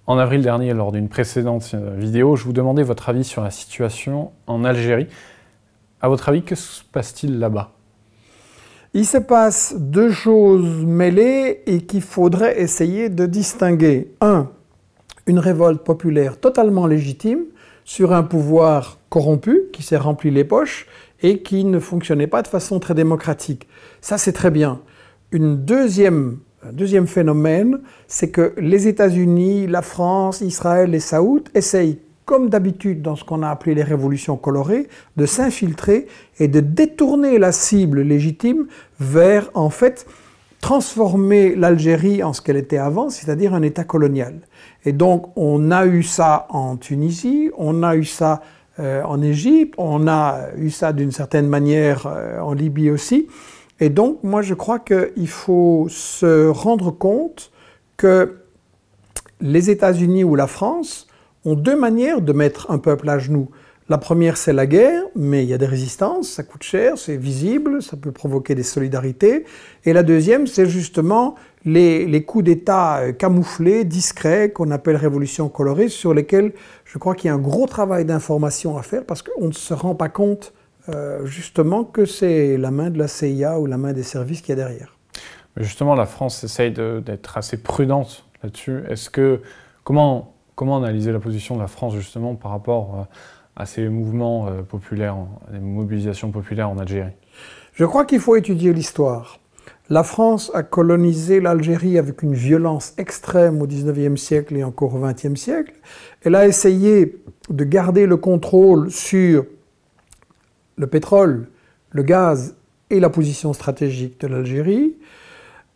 En avril dernier, lors d'une précédente vidéo, je vous demandais votre avis sur la situation en Algérie. À votre avis, que se passe-t-il là-bas? Il se passe deux choses mêlées et qu'il faudrait essayer de distinguer. Un, une révolte populaire totalement légitime sur un pouvoir corrompu qui s'est rempli les poches et qui ne fonctionnait pas de façon très démocratique. Ça, c'est très bien. Un deuxième phénomène, c'est que les États-Unis, la France, Israël et Saoud essayent, comme d'habitude dans ce qu'on a appelé les révolutions colorées, de s'infiltrer et de détourner la cible légitime vers, en fait, transformer l'Algérie en ce qu'elle était avant, c'est-à-dire un État colonial. Et donc, on a eu ça en Tunisie, on a eu ça en Égypte, on a eu ça d'une certaine manière en Libye aussi. Et donc, moi, je crois qu'il faut se rendre compte que les États-Unis ou la France ont deux manières de mettre un peuple à genoux. La première, c'est la guerre, mais il y a des résistances, ça coûte cher, c'est visible, ça peut provoquer des solidarités. Et la deuxième, c'est justement les coups d'État camouflés, discrets, qu'on appelle révolutions colorées, sur lesquels je crois qu'il y a un gros travail d'information à faire parce qu'on ne se rend pas compte justement que c'est la main de la CIA ou la main des services qui est derrière. Mais justement, la France essaye d'être assez prudente là-dessus. Comment analyser la position de la France justement par rapport à ces mouvements populaires, les mobilisations populaires en Algérie? Je crois qu'il faut étudier l'histoire. La France a colonisé l'Algérie avec une violence extrême au XIXe siècle et encore au XXe siècle. Elle a essayé de garder le contrôle sur le pétrole, le gaz et la position stratégique de l'Algérie.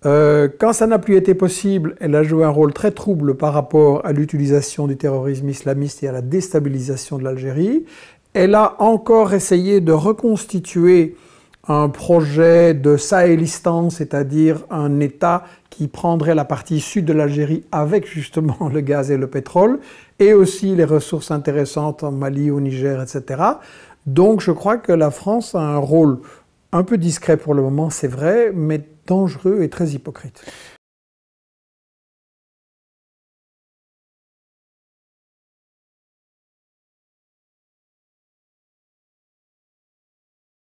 Quand ça n'a plus été possible, elle a joué un rôle très trouble par rapport à l'utilisation du terrorisme islamiste et à la déstabilisation de l'Algérie. Elle a encore essayé de reconstituer un projet de Sahélistan, c'est-à-dire un État qui prendrait la partie sud de l'Algérie avec justement le gaz et le pétrole, et aussi les ressources intéressantes en Mali, au Niger, etc. Donc je crois que la France a un rôle un peu discret pour le moment, c'est vrai, mais dangereux et très hypocrite.